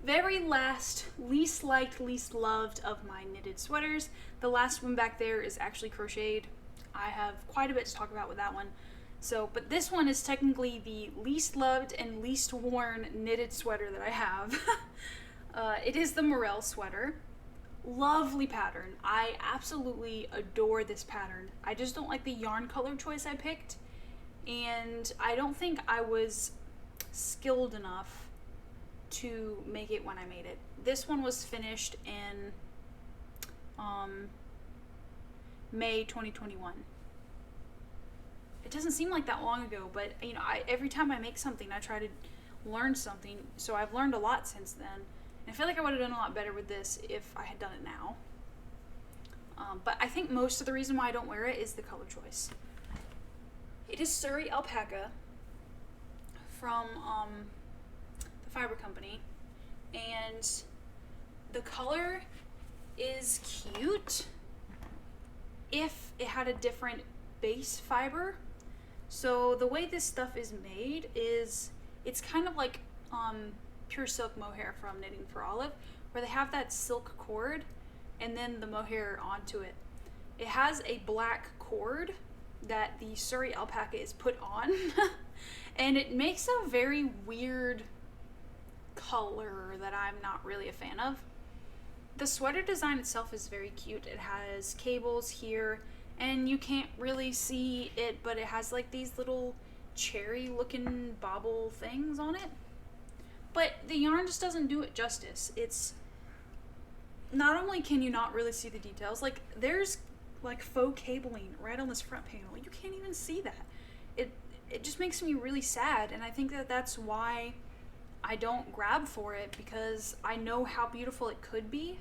very last, least liked, least loved of my knitted sweaters. The last one back there is actually crocheted. I have quite a bit to talk about with that one. So, but this one is technically the least loved and least worn knitted sweater that I have. It is the Morel Sweater. Lovely pattern. I absolutely adore this pattern. I just don't like the yarn color choice I picked, and I don't think I was skilled enough to make it when I made it. This one was finished in May 2021. It doesn't seem like that long ago, but you know, every time I make something, I try to learn something. So I've learned a lot since then. And I feel like I would have done a lot better with this if I had done it now. But I think most of the reason why I don't wear it is the color choice. It is Surrey alpaca from the fiber company, and the color is cute if it had a different base fiber. So the way this stuff is made is it's kind of like pure silk mohair from Knitting for Olive, where they have that silk cord and then the mohair onto it. It has a black cord that the Surrey alpaca is put on and it makes a very weird color that I'm not really a fan of. The sweater design itself is very cute. It has cables here, and you can't really see it, but it has like these little cherry looking bobble things on it. But the yarn just doesn't do it justice. It's not only can you not really see the details, like there's like faux cabling right on this front panel. You can't even see that. It just makes me really sad, and I think that that's why I don't grab for it, because I know how beautiful it could be,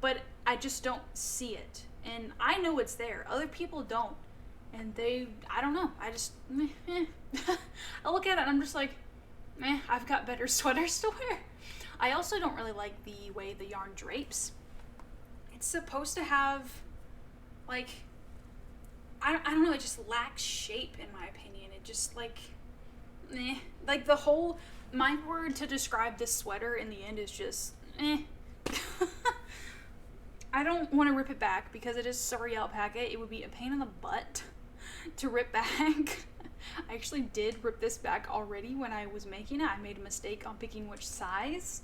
but I just don't see it. And I know it's there. Other people don't. And I don't know. I just, I look at it and I'm just like, I've got better sweaters to wear. I also don't really like the way the yarn drapes. It's supposed to have, like, I don't know, it just lacks shape in my opinion. It just, like, like the whole, my word to describe this sweater in the end is just, I don't want to rip it back because it is Surrey alpaca. It would be a pain in the butt to rip back. I actually did rip this back already when I was making it. I made a mistake on picking which size,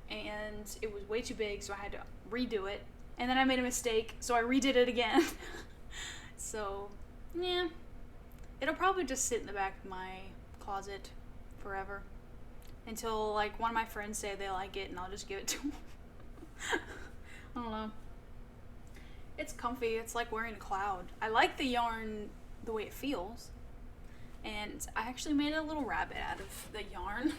and it was way too big, so I had to redo it. And then I made a mistake, so I redid it again. So, yeah. It'll probably just sit in the back of my closet forever until, like, one of my friends say they like it, and I'll just give it to them. I don't know. It's comfy. It's like wearing a cloud. I like the yarn the way it feels. And I actually made a little rabbit out of the yarn.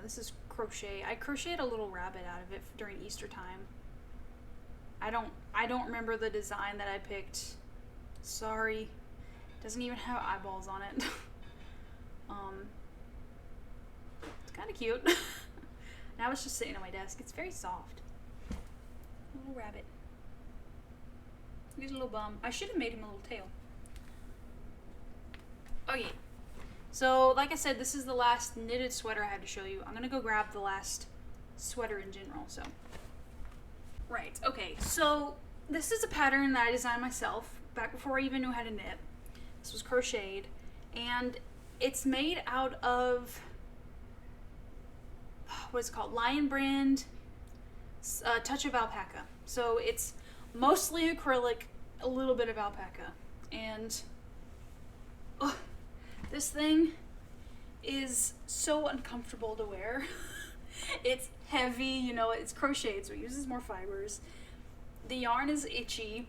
This is crochet. I crocheted a little rabbit out of it during Easter time. I don't remember the design that I picked. Sorry. It doesn't even have eyeballs on it. It's kind of cute. Now it's just sitting on my desk. It's very soft. Little rabbit. He's a little bum. I should have made him a little tail. Okay. So, like I said, this is the last knitted sweater I have to show you. I'm going to go grab the last sweater in general, so. Right, okay. So, this is a pattern that I designed myself back before I even knew how to knit. This was crocheted, and it's made out of, what is it called? Lion Brand Touch of Alpaca. So, it's mostly acrylic, a little bit of alpaca, and this thing is so uncomfortable to wear. It's heavy, you know, it's crocheted, so it uses more fibers. The yarn is itchy,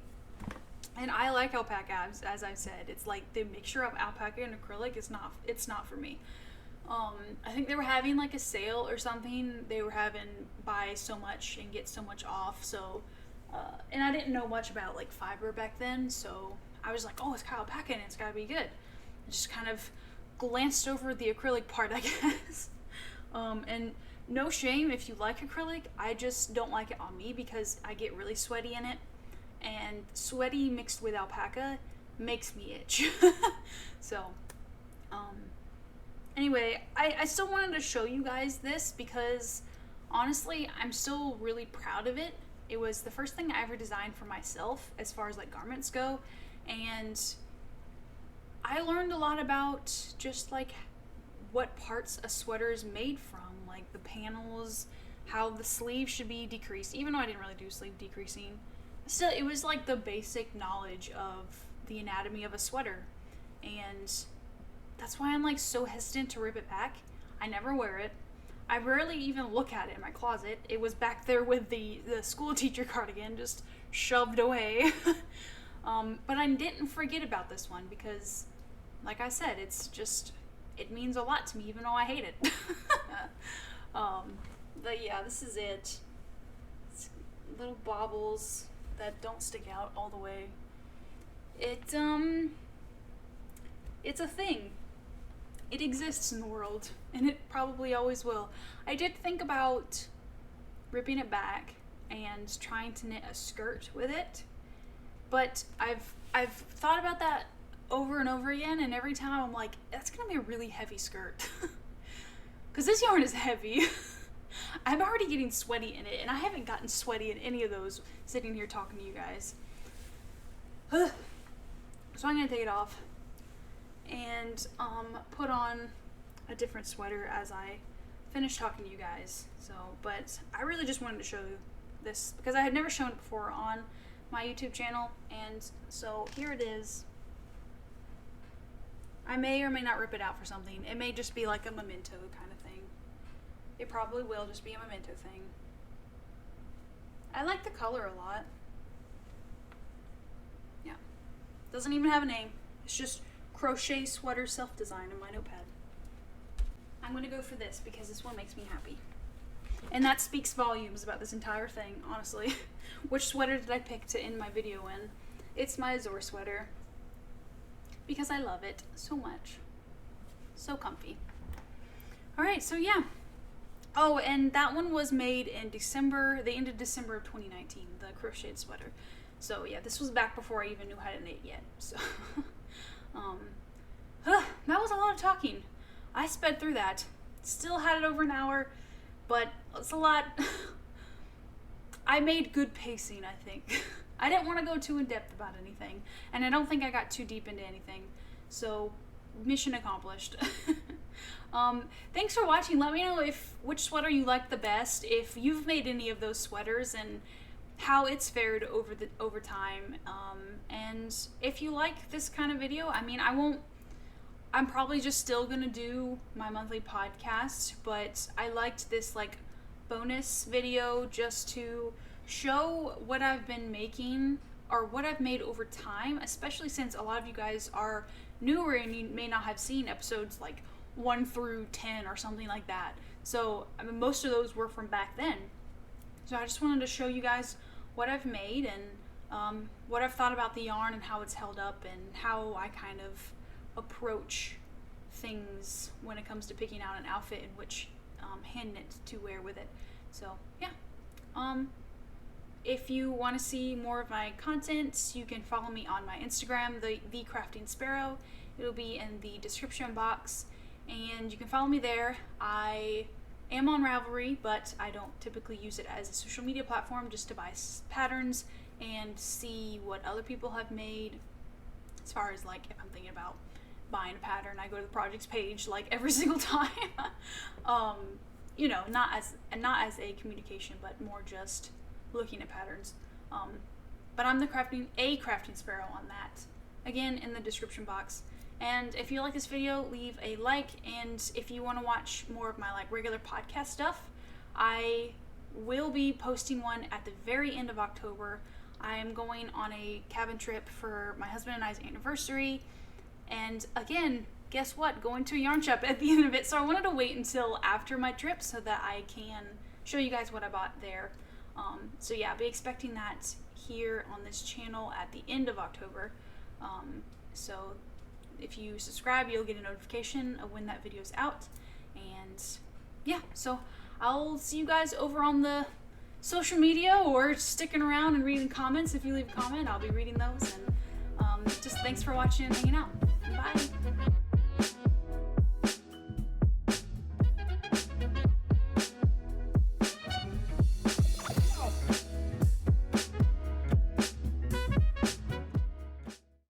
and I like alpaca, as I've said. It's like the mixture of alpaca and acrylic is not for me. I think they were having like a sale or something. They were having buy so much and get so much off, so and I didn't know much about like fiber back then, so I was like, oh, it's got alpaca and it's gotta be good. I just kind of glanced over the acrylic part, I guess. And no shame if you like acrylic, I just don't like it on me because I get really sweaty in it, and sweaty mixed with alpaca makes me itch. So, anyway, I still wanted to show you guys this because honestly, I'm still really proud of it. It was the first thing I ever designed for myself as far as like garments go, and I learned a lot about just like what parts a sweater is made from, like the panels, how the sleeve should be decreased, even though I didn't really do sleeve decreasing. Still, it was like the basic knowledge of the anatomy of a sweater, and that's why I'm like so hesitant to rip it back. I never wear it. I rarely even look at it in my closet. It was back there with the school teacher cardigan, just shoved away. But I didn't forget about this one because, like I said, it's just, it means a lot to me even though I hate it. But yeah, this is it. It's little baubles that don't stick out all the way. It's a thing. It exists in the world, and it probably always will. I did think about ripping it back and trying to knit a skirt with it, but I've thought about that over and over again, and every time I'm like, that's gonna be a really heavy skirt. Because this yarn is heavy. I'm already getting sweaty in it, and I haven't gotten sweaty in any of those sitting here talking to you guys. So I'm gonna take it off and put on a different sweater as I finish talking to you guys. So, but I really just wanted to show you this because I had never shown it before on my YouTube channel, and so here it is. I may or may not rip it out for something. It may just be like a memento kind of thing. It probably will just be a memento thing. I like the color a lot. Yeah. Doesn't even have a name. It's just crochet sweater self-design in my notepad. I'm gonna go for this because this one makes me happy. And that speaks volumes about this entire thing, honestly. Which sweater did I pick to end my video in? It's my Azor sweater. Because I love it so much. So comfy. Alright, so yeah. Oh, and that one was made in December, the end of December of 2019, the crocheted sweater. So yeah, this was back before I even knew how to knit yet. So, that was a lot of talking. I sped through that. Still had it over an hour, but it's a lot. I made good pacing, I think. I didn't want to go too in depth about anything, and I don't think I got too deep into anything. So, mission accomplished. Thanks for watching. Let me know which sweater you liked the best, if you've made any of those sweaters, and how it's fared over time. And if you like this kind of video, I mean, I'm probably just still gonna do my monthly podcast, but I liked this like bonus video just to show what I've been making or what I've made over time, especially since a lot of you guys are newer and you may not have seen episodes like 1 through 10 or something like that. So I mean, most of those were from back then. So I just wanted to show you guys what I've made and what I've thought about the yarn and how it's held up and how I kind of approach things when it comes to picking out an outfit and which hand knit to wear with it. So yeah, if you want to see more of my content, you can follow me on my Instagram, the Crafting Sparrow. It'll be in the description box, and you can follow me there. I am on Ravelry, but I don't typically use it as a social media platform, just to buy patterns and see what other people have made. As far as like if I'm thinking about buying a pattern, I go to the projects page like every single time. You know, not as a communication, but more just looking at patterns. But I'm the crafting Sparrow on that. Again, in the description box. And if you like this video, leave a like. And if you want to watch more of my like regular podcast stuff, I will be posting one at the very end of October. I am going on a cabin trip for my husband and I's anniversary. And again, guess what? Going to a yarn shop at the end of it. So I wanted to wait until after my trip so that I can show you guys what I bought there. So yeah, be expecting that here on this channel at the end of October. So if you subscribe, you'll get a notification of when that video is out. And yeah, so I'll see you guys over on the social media, or sticking around and reading comments. If you leave a comment, I'll be reading those. And just thanks for watching and hanging out. Bye.